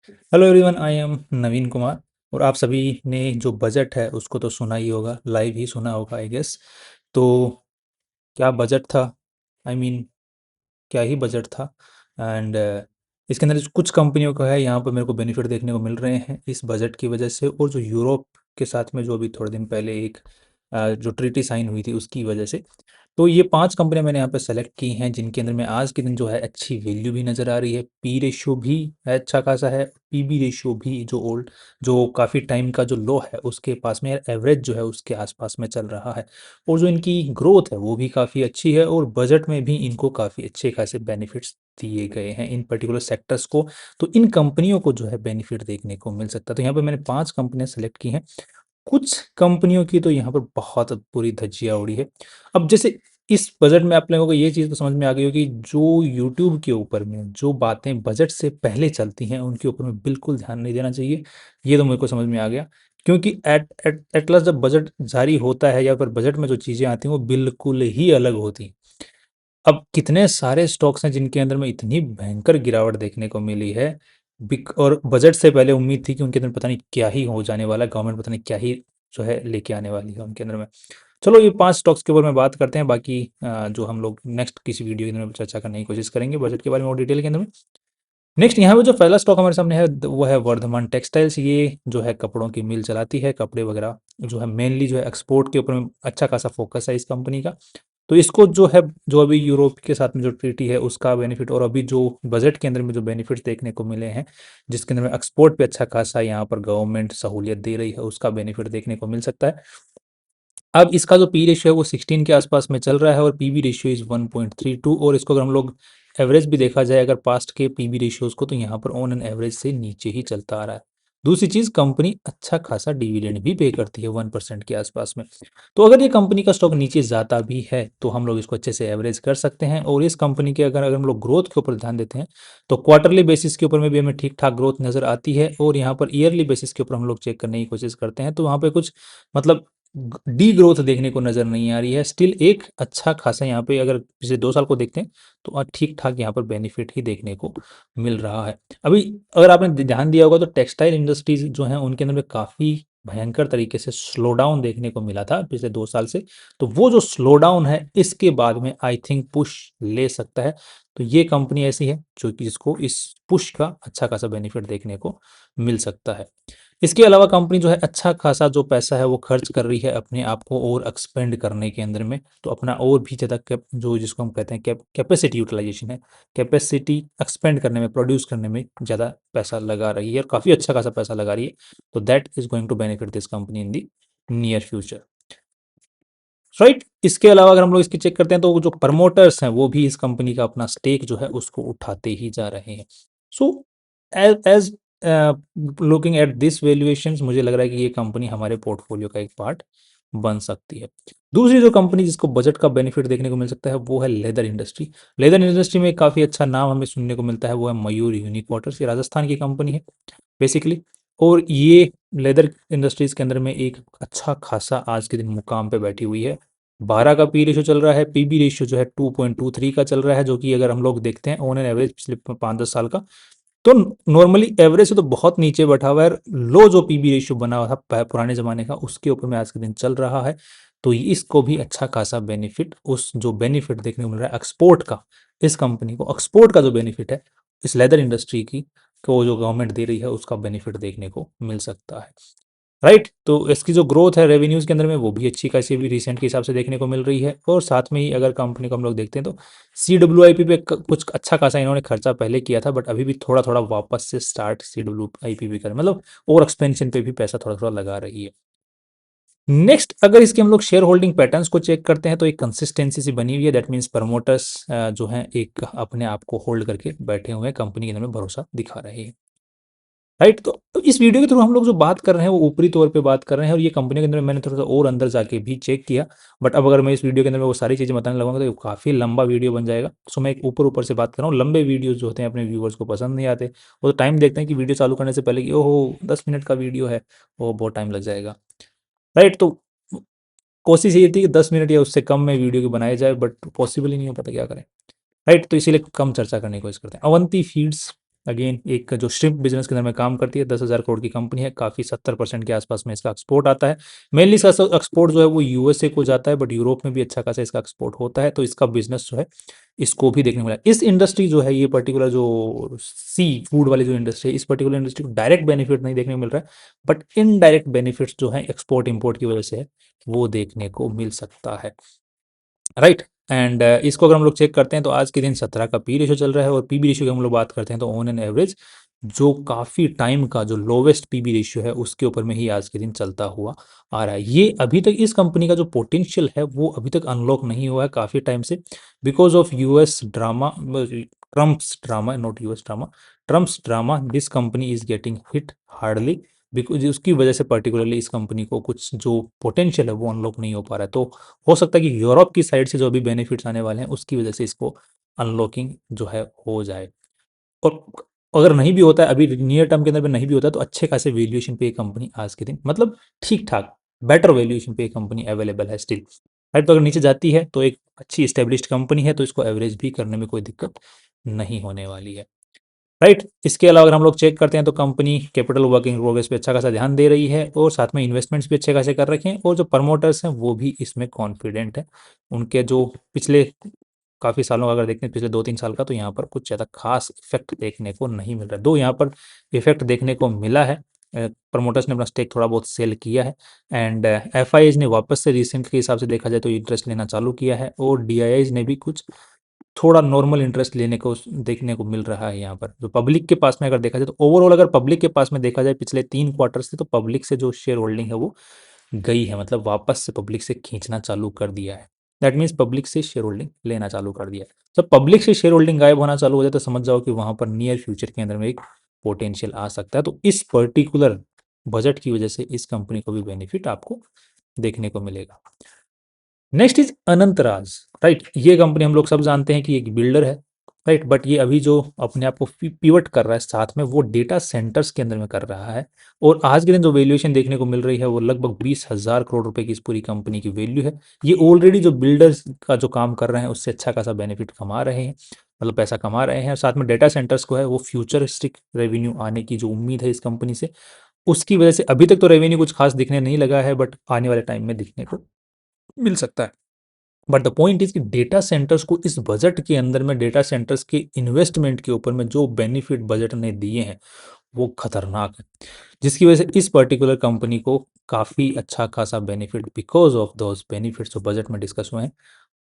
Hello everyone, I am नवीन कुमार। और आप सभी ने जो बजट है उसको तो सुना ही होगा, लाइव ही सुना होगा आई गेस। तो क्या बजट था? आई मीन क्या ही बजट था। एंड इसके अंदर जो कुछ कंपनियों का है, यहाँ पर मेरे को बेनिफिट देखने को मिल रहे हैं इस बजट की वजह से, और जो यूरोप के साथ में जो अभी थोड़े दिन पहले एक जो ट्रीटी साइन हुई थी उसकी वजह से। तो ये 5 कंपनियाँ मैंने यहाँ पे सेलेक्ट की हैं, जिनके अंदर में आज के दिन जो है अच्छी वैल्यू भी नज़र आ रही है, पी रेशियो भी है अच्छा खासा है, पीबी रेशियो भी जो काफ़ी टाइम का जो लो है उसके पास में एवरेज जो है उसके आसपास में चल रहा है। और जो इनकी ग्रोथ है वो भी काफ़ी अच्छी है, और बजट में भी इनको काफ़ी अच्छे खासे बेनिफिट्स दिए गए हैं इन पर्टिकुलर सेक्टर्स को। तो इन कंपनियों को जो है बेनिफिट देखने को मिल सकता है। तो यहाँ पर मैंने 5 कंपनियाँ सेलेक्ट की हैं। कुछ कंपनियों की तो यहाँ पर बहुत बुरी धज्जियाँ उड़ी है। अब जैसे इस बजट में आप लोगों को ये चीज़ तो समझ में आ गई होगी, जो यूट्यूब के ऊपर में जो बातें बजट से पहले चलती हैं उनके ऊपर में बिल्कुल ध्यान नहीं देना चाहिए। ये तो मेरे को समझ में आ गया, क्योंकि एट लास्ट जब बजट जारी होता है या फिर बजट में जो चीज़ें आती हैं वो बिल्कुल ही अलग होती हैं। अब कितने सारे स्टॉक्स हैं जिनके अंदर में इतनी भयंकर गिरावट देखने को मिली है। और बजट से पहले उम्मीद थी कि उनके अंदर पता नहीं क्या ही हो जाने वाला है, गवर्नमेंट पता नहीं क्या ही जो है लेके आने वाली है उनके अंदर में। चलो ये 5 स्टॉक्स के ऊपर में बात करते हैं, बाकी जो हम लोग नेक्स्ट किसी वीडियो के अंदर में चर्चा करने की कोशिश करेंगे बजट के बारे में और डिटेल के अंदर में। नेक्स्ट यहाँ पे जो पहला स्टॉक हमारे सामने है वो है वर्धमान टेक्सटाइल्स। ये जो है कपड़ों की मिल चलाती है, कपड़े वगैरह जो है मेनली जो है एक्सपोर्ट के ऊपर में अच्छा खासा फोकस है इस कंपनी का। तो इसको जो है, जो अभी यूरोप के साथ में जो ट्रीटी है उसका बेनिफिट, और अभी जो बजट के अंदर में जो बेनिफिट्स देखने को मिले हैं जिसके अंदर में एक्सपोर्ट पे अच्छा खासा यहाँ पर गवर्नमेंट सहूलियत दे रही है, उसका बेनिफिट देखने को मिल सकता है। अब इसका जो पी रेशियो है वो 16 के आसपास में चल रहा है, और पीबी रेशियो इज़ 1.32। और इसको अगर हम लोग एवरेज भी देखा जाए अगर पास्ट के पीबी रेशियोज़ को, तो यहाँ पर ऑन एन एवरेज से नीचे ही चलता आ रहा है। दूसरी चीज़, कंपनी अच्छा खासा डिविडेंड भी पे करती है 1% के आसपास में। तो अगर ये कंपनी का स्टॉक नीचे जाता भी है तो हम लोग इसको अच्छे से एवरेज कर सकते हैं। और इस कंपनी के अगर अगर हम लोग ग्रोथ के ऊपर ध्यान देते हैं तो क्वार्टरली बेसिस के ऊपर में भी हमें ठीक ठाक ग्रोथ नज़र आती है, और यहाँ पर ईयरली बेसिस के ऊपर हम लोग चेक करने की कोशिश करते हैं तो वहाँ पे कुछ मतलब डी ग्रोथ देखने को नज़र नहीं आ रही है। स्टिल एक अच्छा खासा यहाँ पे अगर पिछले 2 साल को देखते हैं तो ठीक ठाक यहाँ पर बेनिफिट ही देखने को मिल रहा है। अभी अगर आपने ध्यान दिया होगा तो टेक्सटाइल इंडस्ट्रीज जो हैं उनके अंदर में काफ़ी भयंकर तरीके से स्लो डाउन देखने को मिला था पिछले 2 साल से। तो वो जो स्लो डाउन है इसके बाद में आई थिंक पुश ले सकता है। तो ये कंपनी ऐसी है जो कि जिसको इस पुश का अच्छा खासा बेनिफिट देखने को मिल सकता है। इसके अलावा कंपनी जो है अच्छा खासा जो पैसा है वो खर्च कर रही है अपने आप को और एक्सपेंड करने के अंदर में। तो अपना और भी ज़्यादा जो जिसको हम कहते हैं कैपेसिटी यूटिलाइजेशन है, कैपेसिटी एक्सपेंड करने में, प्रोड्यूस करने में ज़्यादा पैसा लगा रही है, और काफ़ी अच्छा खासा पैसा लगा रही है। तो that is going to benefit this company in the near future, right. इसके अलावा अगर हम लोग इसकी चेक करते हैं तो जो प्रमोटर्स हैं वो भी इस कंपनी का अपना स्टेक जो है उसको उठाते ही जा रहे हैं। So as looking at this valuations मुझे लग रहा है कि ये कंपनी हमारे पोर्टफोलियो का एक पार्ट बन सकती है। दूसरी जो कंपनी जिसको बजट का बेनिफिट देखने को मिल सकता है वो है लेदर इंडस्ट्री। लेदर इंडस्ट्री में काफ़ी अच्छा नाम हमें सुनने को मिलता है, वो है मयूर यूनिक्वार्टर्स। ये राजस्थान की कंपनी है बेसिकली। और ये लेदर इंडस्ट्रीज के अंदर में एक अच्छा खासा आज के दिन मुकाम पे बैठी हुई है। 12 का पी रेशियो चल रहा है, पीबी रेशियो जो है 2.23 का चल रहा है, जो कि अगर हम लोग देखते हैं ऑन एन एवरेज पिछले 5-10 साल का, तो नॉर्मली एवरेज से तो बहुत नीचे बैठा हुआ है। लो जो पीबी रेशियो बना हुआ था पुराने ज़माने का उसके ऊपर में आज के दिन चल रहा है। तो इसको भी अच्छा खासा बेनिफिट, उस जो बेनिफिट देखने को मिल रहा है एक्सपोर्ट का, इस कंपनी को एक्सपोर्ट का जो बेनिफिट है इस लेदर इंडस्ट्री की को जो गवर्नमेंट दे रही है उसका बेनिफिट देखने को मिल सकता है, राइट। तो इसकी जो ग्रोथ है रेवेन्यूज़ के अंदर में वो भी अच्छी खासी भी रिसेंट के हिसाब से देखने को मिल रही है। और साथ में ही अगर कंपनी को हम लोग देखते हैं तो CWIP पे कुछ अच्छा खासा इन्होंने खर्चा पहले किया था, बट अभी भी थोड़ा थोड़ा वापस से स्टार्ट CWIP भी कर, मतलब और एक्सपेंशन पे भी पैसा थोड़ा थोड़ा लगा रही है। नेक्स्ट अगर इसके हम लोग शेयर होल्डिंग पैटर्न्स को चेक करते हैं तो एक कंसिस्टेंसी सी बनी हुई है। दैट मीन्स प्रमोटर्स जो हैं एक अपने आप को होल्ड करके बैठे हुए हैं, कंपनी के अंदर में भरोसा दिखा रहे हैं, राइट। तो इस वीडियो के थ्रू हम लोग जो बात कर रहे हैं वो ऊपरी तौर पे बात कर रहे हैं, और ये कंपनी के अंदर मैंने थोड़ा सा और अंदर जाके भी चेक किया। बट अब अगर मैं इस वीडियो के अंदर में वो सारी चीज़ें बताने लगूंगा तो काफ़ी लंबा वीडियो बन जाएगा। सो मैं एक ऊपर ऊपर से बात कर रहा हूँ। लंबे वीडियोज जो होते हैं अपने व्यूवर्स को पसंद नहीं आते, वो तो टाइम देखते हैं कि वीडियो चालू करने से पहले कि ओहो 10 मिनट का वीडियो है, वो बहुत टाइम लग जाएगा, राइट। तो कोशिश ये थी कि 10 मिनट या उससे कम में वीडियो की बनाई जाए, बट पॉसिबल ही नहीं हो पाता, क्या करें, राइट। तो इसीलिए कम चर्चा करने की कोशिश करते हैं। अवंती फीड्स अगेन एक जो श्रिम्प बिजनेस के अंदर में काम करती है, 10,000 करोड़ की कंपनी है, काफ़ी 70% के आसपास में इसका एक्सपोर्ट आता है। मेनली इसका एक्सपोर्ट जो है वो यूएसए को जाता है, बट यूरोप में भी अच्छा खासा इसका एक्सपोर्ट होता है, तो इसका बिजनेस जो है इसको भी देखने को मिला। इस इंडस्ट्री जो है, ये पर्टिकुलर जो सी फूड वाली जो इंडस्ट्री है, इस पर्टिकुलर इंडस्ट्री को डायरेक्ट बेनिफिट नहीं देखने को मिल रहा है, बट इनडायरेक्ट बेनिफिट्स जो है एक्सपोर्ट इम्पोर्ट की वजह से है, वो देखने को मिल सकता है, राइट। एंड इसको अगर हम लोग चेक करते हैं तो आज के दिन 17 का पी रेशियो चल रहा है, और पीबी रेशियो की हम लोग बात करते हैं तो ऑन एन एवरेज जो काफ़ी टाइम का जो लोवेस्ट पीबी रेशियो है उसके ऊपर में ही आज के दिन चलता हुआ आ रहा है। ये अभी तक इस कंपनी का जो पोटेंशियल है वो अभी तक अनलॉक नहीं हुआ है काफ़ी टाइम से, because of US drama, Trump's drama, not US drama, Trump's drama, this company is getting hit hardly, because उसकी वजह से पर्टिकुलरली इस कंपनी को कुछ जो पोटेंशियल है वो अनलॉक नहीं हो पा रहा है। तो हो सकता है कि यूरोप की साइड से जो अभी बेनिफिट्स आने वाले हैं उसकी वजह से इसको अनलॉकिंग जो है हो जाए। और अगर नहीं भी होता है, अभी नियर टर्म के अंदर में नहीं भी होता है, तो अच्छे खासे वैल्यूएशन पे ये कंपनी आज के दिन, मतलब ठीक ठाक बेटर वैल्यूएशन पे ये कंपनी अवेलेबल है स्टिल, राइट। तो अगर नीचे जाती है तो एक अच्छी स्टेब्लिश्ड कंपनी है, तो इसको एवरेज भी करने में कोई दिक्कत नहीं होने वाली है, राइट। इसके अलावा अगर हम लोग चेक करते हैं तो कंपनी कैपिटल वर्किंग प्रोग्रेस पे अच्छा खासा ध्यान दे रही है, और साथ में इन्वेस्टमेंट्स भी अच्छे खासे कर रखे हैं, और जो प्रमोटर्स हैं वो भी इसमें कॉन्फिडेंट है। उनके जो पिछले काफ़ी सालों का अगर देखते हैं, पिछले 2-3 साल का, तो यहाँ पर कुछ ज़्यादा खास इफेक्ट देखने को नहीं मिल रहा है। दो यहाँ पर इफेक्ट देखने को मिला है, प्रमोटर्स ने अपना स्टेक थोड़ा बहुत सेल किया है, एंड एफ ने वापस से रिसेंट के हिसाब से देखा जाए तो इंटरेस्ट लेना चालू किया है, और डी ने भी कुछ थोड़ा नॉर्मल इंटरेस्ट लेने को देखने को मिल रहा है यहाँ पर। जो पब्लिक के पास में अगर देखा जाए तो ओवरऑल अगर पब्लिक के पास में देखा जाए पिछले 3 क्वार्टर से, तो पब्लिक से जो शेयर होल्डिंग है वो गई है, मतलब वापस से पब्लिक से खींचना चालू कर दिया है। दैट मीन्स पब्लिक से शेयर होल्डिंग लेना चालू कर दिया है। जब पब्लिक से शेयर होल्डिंग गायब होना चालू हो जाए तो समझ जाओ कि वहाँ पर नियर फ्यूचर के अंदर में एक पोटेंशियल आ सकता है। तो इस पर्टिकुलर बजट की वजह से इस कंपनी को भी बेनिफिट आपको देखने को मिलेगा। Next is Anantraj, right. ये कंपनी हम लोग सब जानते हैं कि एक बिल्डर है, राइट, बट ये अभी जो अपने आप को पिवट कर रहा है साथ में, वो डेटा सेंटर्स के अंदर में कर रहा है, और आज के दिन जो वैल्यूएशन देखने को मिल रही है वो लगभग 20,000 करोड़ रुपए की इस पूरी कंपनी की वैल्यू है। ये ऑलरेडी जो बिल्डर्स का जो काम कर रहे हैं उससे अच्छा खासा बेनिफिट कमा रहे हैं, मतलब पैसा कमा रहे हैं, और साथ में डेटा सेंटर्स को है वो फ्यूचरिस्टिक रेवेन्यू आने की जो उम्मीद है इस कंपनी से, उसकी वजह से अभी तक तो रेवेन्यू कुछ खास दिखने नहीं लगा है, बट आने वाले टाइम में दिखने को मिल सकता है। बट द पॉइंट इज कि डेटा सेंटर्स को इस बजट के अंदर में, डेटा सेंटर्स के इन्वेस्टमेंट के ऊपर में जो बेनिफिट बजट ने दिए हैं वो खतरनाक है, जिसकी वजह से इस पर्टिकुलर कंपनी को काफ़ी अच्छा खासा benefit, because of those benefits जो बजट में डिस्कस हुए हैं,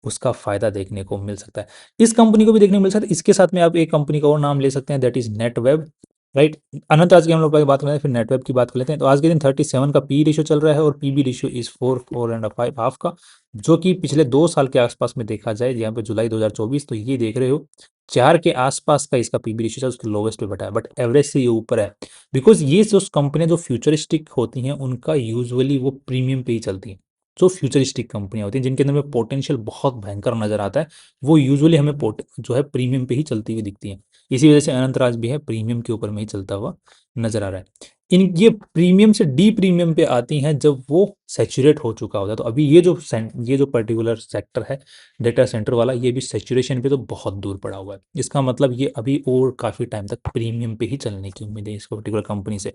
उसका फायदा देखने को मिल सकता है। इस कंपनी को भी देखने को मिल सकता है। इसके साथ में आप एक कंपनी का और नाम ले सकते हैं, दैट इज नेटवेब, राइट। अनंत आज की हम लोग पहले बात करें, फिर नेटवेब की बात कर लेते हैं। तो आज के दिन 37 का पी रेशियो चल रहा है, और PB ratio is 4 and half का, जो कि पिछले 2 साल के आसपास में देखा जाए, यहाँ पे जुलाई 2024, तो ये देख रहे हो 4 के आसपास का इसका पीबी रेशियो है, उसके लोवेस्ट पे बैठा है, बट एवरेज से ये ऊपर है, बिकॉज ये जो कंपनियां जो फ्यूचरिस्टिक होती हैं उनका यूजुअली वो प्रीमियम पे ही चलती हैं। जो फ्यूचरिस्टिक कंपनियां होती हैं जिनके अंदर में पोटेंशियल बहुत भयंकर नजर आता है, वो यूजुअली हमें जो है प्रीमियम पे ही चलती हुई दिखती हैं। इसी वजह से अनंतराज भी है, प्रीमियम के ऊपर में ही चलता हुआ नजर आ रहा है। इन ये प्रीमियम से डी प्रीमियम पे आती हैं जब वो सैचुरेट हो चुका होता है। तो अभी ये जो पर्टिकुलर सेक्टर है डेटा सेंटर वाला, ये भी सैचुरेशन पे तो बहुत दूर पड़ा हुआ है। इसका मतलब ये अभी और काफ़ी टाइम तक प्रीमियम पे ही चलने की उम्मीद है इस पर्टिकुलर कंपनी से।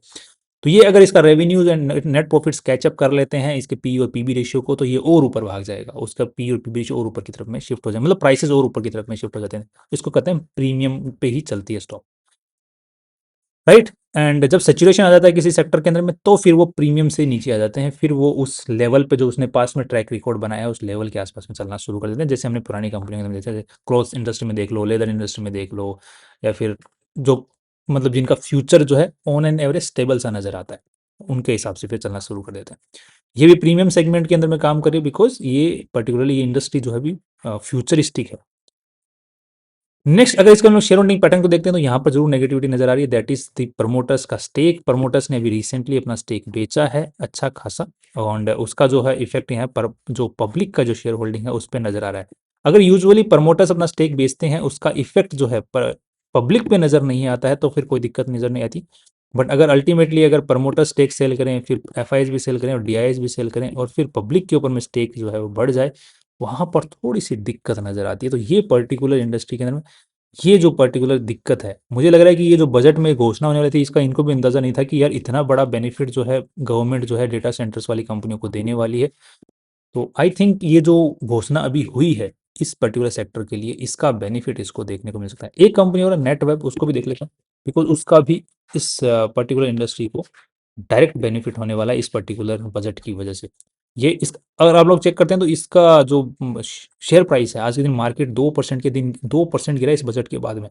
तो ये अगर इसका revenues and net profits catch up कर लेते हैं इसके पी और पीबी रेशियो को, तो ये और ऊपर भाग जाएगा, उसका पी और पीबी रेशियो और ऊपर की तरफ में शिफ्ट हो जाए, मतलब प्राइसेस और ऊपर की तरफ में शिफ्ट हो जाते हैं। इसको कहते हैं प्रीमियम पे ही चलती है स्टॉक, राइट। एंड जब सेचुरेशन आ जाता है किसी सेक्टर के अंदर में, तो फिर वो प्रीमियम से नीचे आ जाते हैं, फिर वो उस लेवल पे जो उसने पास में ट्रैक रिकॉर्ड बनाया है उस लेवल के आसपास में चलना शुरू कर देते हैं। जैसे हमने पुरानी कंपनियों में देखा, जैसे क्लॉथ इंडस्ट्री में देख लो, लेदर इंडस्ट्री में देख लो, या फिर जो मतलब जिनका फ्यूचर जो है ऑन एन एवरेज स्टेबल सा नजर आता है, उनके हिसाब से फिर चलना शुरू कर देते हैं। ये भी प्रीमियम सेगमेंट के अंदर में काम कर रही है, बिकॉज ये पर्टिकुलरली ये इंडस्ट्री जो है भी फ्यूचरिस्टिक है। नेक्स्ट अगर इसका हम लोग शेयर होल्डिंग पैटर्न को देखते हैं तो यहाँ पर जरूर नेगेटिविटी नजर आ रही है, दैट इज द प्रमोटर्स का स्टेक। प्रमोटर्स ने अभी रिसेंटली अपना स्टेक बेचा है अच्छा खासा, और उसका जो है इफेक्ट यहाँ पर जो पब्लिक का जो शेयर होल्डिंग है उस पर नजर आ रहा है। अगर यूजुअली प्रमोटर्स अपना स्टेक बेचते हैं उसका इफेक्ट जो है पब्लिक पे नजर नहीं आता है तो फिर कोई दिक्कत नजर नहीं आती। बट अगर अल्टीमेटली अगर प्रमोटर स्टेक सेल करें, फिर एफ भी सेल करें और डी भी सेल करें, और फिर पब्लिक के ऊपर में स्टेक जो है वो बढ़ जाए, वहां पर थोड़ी सी दिक्कत नजर आती है। तो ये पर्टिकुलर इंडस्ट्री के अंदर में ये जो पर्टिकुलर दिक्कत है, मुझे लग रहा है कि ये जो बजट में घोषणा होने वाली थी, इसका इनको भी अंदाज़ा नहीं था कि यार इतना बड़ा बेनिफिट जो है गवर्नमेंट जो है डेटा सेंटर्स वाली कंपनियों को देने वाली है। तो आई थिंक ये जो घोषणा अभी हुई है इस पर्टिकुलर सेक्टर के लिए, इसका बेनिफिट इसको देखने को मिल सकता है। एक कंपनी और नेट वेब, उसको भी देख लेते हैं, बिकॉज उसका भी इस पर्टिकुलर इंडस्ट्री को डायरेक्ट बेनिफिट होने वाला है इस पर्टिकुलर बजट की वजह से। ये इस अगर आप लोग चेक करते हैं तो इसका जो शेयर प्राइस है आज के दिन, मार्केट 2% के दिन 2% गिरा इस बजट के बाद में।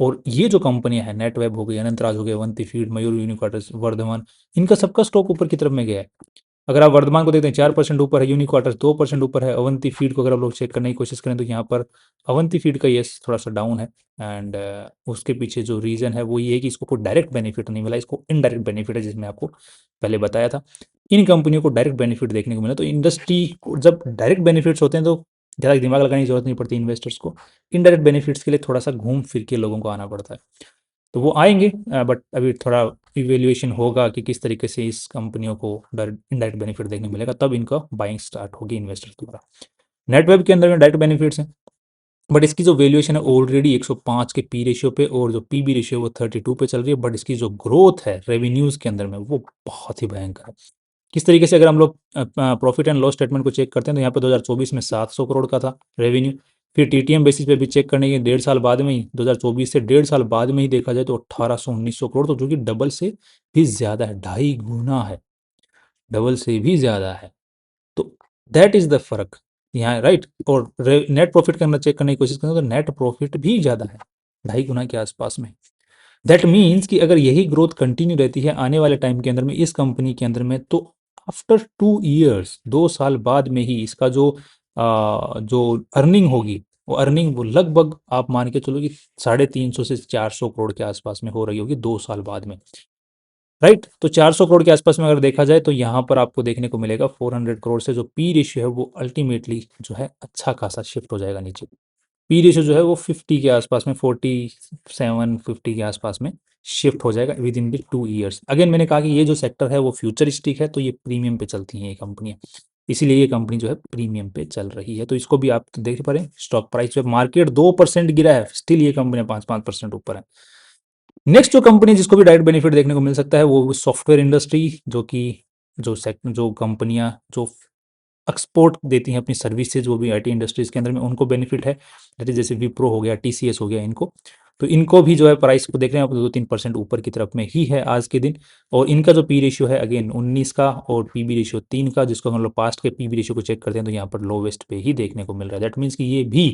और ये जो कंपनियां हैं, नेटवेब हो गई, अनंतराज हो गया, अवंती फीड, मयूर यूनिक्वार्टर्स, वर्धमान, इनका सबका स्टॉक ऊपर की तरफ में गया है। अगर आप वर्धमान को देखते हैं 4% ऊपर है, यूनिक्वार्टर्स 2% ऊपर है, अवंती फीड को अगर आप लोग चेक करने की कोशिश करें तो यहाँ पर अवंती फीड का यस थोड़ा सा डाउन है। एंड उसके पीछे जो रीज़न है वो ये है कि इसको कोई डायरेक्ट बेनिफिट नहीं मिला, इसको इनडायरेक्ट बेनिफिट है, जिसमें आपको पहले बताया था। इन कंपनियों को डायरेक्ट बेनिफिट देखने को मिला। तो इंडस्ट्री को जब डायरेक्ट बेनिफिट्स होते हैं तो ज़्यादा दिमाग लगाने की जरूरत नहीं पड़ती इन्वेस्टर्स को। इनडायरेक्ट बेनिफिट्स के लिए थोड़ा सा घूम फिर के लोगों को आना पड़ता है। तो वो आएंगे, बट अभी थोड़ा इवेल्युएशन होगा कि किस तरीके से इस कंपनियों को इनडायरेक्ट बेनिफिट देखने मिलेगा, तब इनका बाइंग स्टार्ट होगी इन्वेस्टर्स द्वारा। नेटवेब के अंदर में डायरेक्ट बेनिफिट्स हैं, बट इसकी जो वैल्यूएशन है ऑलरेडी 105 के पी रेशियो पे, और जो पी बी रेशियो वो 32 पे चल रही है। बट इसकी जो ग्रोथ है रेवेन्यूज़ के अंदर में वो बहुत ही भयंकर है। किस तरीके से, अगर हम लोग प्रॉफिट एंड लॉस स्टेटमेंट को चेक करते हैं तो यहाँ पे 2024 में 700 करोड़ का था रेवेन्यू। फिर टीटीएम बेसिस पे भी चेक करने के 1.5 साल बाद में ही, 2024 से 1.5 साल बाद में ही देखा जाए तो 1800-1900 करोड़, तो जो कि डबल से भी ज़्यादा है, 2.5 गुना है, डबल से भी ज़्यादा है। तो दैट इज़ द फ़र्क यहाँ, राइट। और नेट प्रॉफिट का अंदर चेक करने की कोशिश करें तो नेट प्रॉफिट भी ज़्यादा है, 2.5 गुना के आसपास में। दैट मीन्स कि अगर यही ग्रोथ कंटिन्यू रहती है आने वाले टाइम के अंदर में इस कंपनी के अंदर में, तो आफ्टर 2 ईयर्स, 2 साल बाद में ही इसका जो अर्निंग होगी, वो अर्निंग वो लगभग आप मान के चलो कि 350 से 400 करोड़ के आसपास में हो रही होगी 2 साल बाद में, राइट। तो 400 करोड़ के आसपास में अगर देखा जाए तो यहाँ पर आपको देखने को मिलेगा 400 करोड़ से जो पी रेशियो है वो अल्टीमेटली जो है अच्छा खासा शिफ्ट हो जाएगा नीचे। पी रेशियो जो है वो 50 के आसपास में, 47-50 के आसपास में शिफ्ट हो जाएगा with in the 2 years. Again मैंने कहा कि ये जो सेक्टर है वो फ्यूचरिस्टिक है, तो ये प्रीमियम पे चलती हैं ये कंपनियां, इसीलिए ये कंपनी जो है प्रीमियम पे चल रही है। तो इसको भी आप देख पा रहे हैं, स्टॉक प्राइस पे मार्केट 2% गिरा है, स्टिल ये कंपनियां 5-5% ऊपर है। नेक्स्ट जो कंपनी जिसको भी डायरेक्ट बेनिफिट देखने को मिल सकता है वो सॉफ्टवेयर इंडस्ट्री, जो कि जो कंपनियां जो एक्सपोर्ट देती हैं अपनी सर्विसेज, वो भी आईटी इंडस्ट्रीज के अंदर में, उनको बेनिफिट है। दैट इज जैसे विप्रो हो गया, टीसीएस हो गया, इनको तो इनको भी जो है प्राइस को देख रहे हैं आप 2-3% ऊपर की तरफ में ही है आज के दिन। और इनका जो पी रेशियो है अगेन 19 का, और पी बी रेशियो 3 का, जिसको हम लोग पास्ट के पी बी रेशियो को चेक करते हैं तो यहाँ पर लोवेस्ट पे ही देखने को मिल रहा है। दैट मीन्स कि ये भी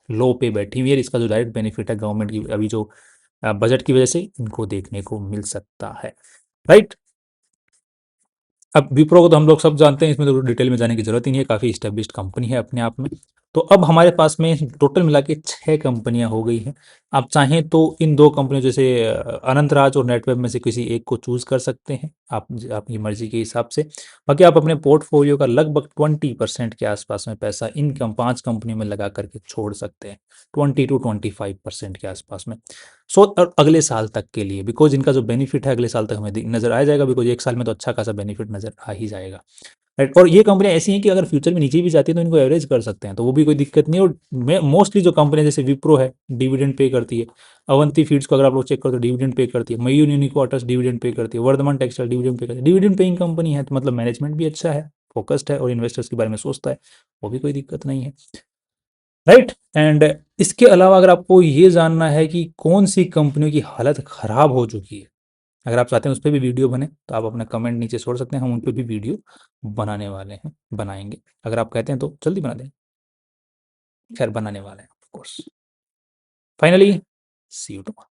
लो पे बैठी हुई है। इसका जो डायरेक्ट बेनिफिट है गवर्नमेंट की अभी जो बजट की वजह से इनको देखने को मिल सकता है, राइट। अब विप्रो को तो हम लोग सब जानते हैं, इसमें तो डिटेल में जाने की जरूरत ही नहीं है, काफ़ी इस्टेब्लिश्ड कंपनी है अपने आप में। तो अब हमारे पास में टोटल मिला के 6 कंपनियां हो गई हैं। आप चाहें तो इन 2 कंपनियों जैसे अनंतराज और नेटवेब में से किसी एक को चूज कर सकते हैं, आप आपकी मर्जी के हिसाब से। बाकी आप अपने पोर्टफोलियो का लगभग 20% के आसपास में पैसा इन 5 कंपनियों में लगा करके छोड़ सकते हैं, 20 to 25% के आसपास में। और अगले साल तक के लिए, बिकॉज इनका जो बेनिफिट है अगले साल तक हमें नजर आ जाएगा, बिकॉज एक साल में तो अच्छा खासा बेनिफिट नजर आ ही जाएगा, राइट। और ये कंपनियां ऐसी हैं कि अगर फ्यूचर में नीचे भी जाती है तो इनको एवरेज कर सकते हैं, तो वो भी कोई दिक्कत नहीं है। और मोस्टली जो कंपनियां जैसे विप्रो है डिविडेंड पे करती है, अवंती फीड्स को अगर आप लोग चेक करो तो डिविडेंड पे करती है, मयूर यूनिक्वार्टर्स डिविडेंड पे करती है, वर्धमान टेक्सटाइल डिविडेंड पे करती है। डिविडेंड पेइंग कंपनी है तो मतलब मैनेजमेंट भी अच्छा है, फोकस्ड है और इन्वेस्टर्स के बारे में सोचता है, वो भी कोई दिक्कत नहीं है, राइट। एंड इसके अलावा अगर आपको ये जानना है कि कौन सी कंपनियों की हालत खराब हो चुकी है, अगर आप चाहते हैं उस पर भी वीडियो बने तो आप अपना कमेंट नीचे छोड़ सकते हैं, हम उन पर भी वीडियो बनाने वाले हैं, बनाएंगे। अगर आप कहते हैं तो जल्दी बना दें, खैर बनाने वाले हैं of course. Finally see you tomorrow.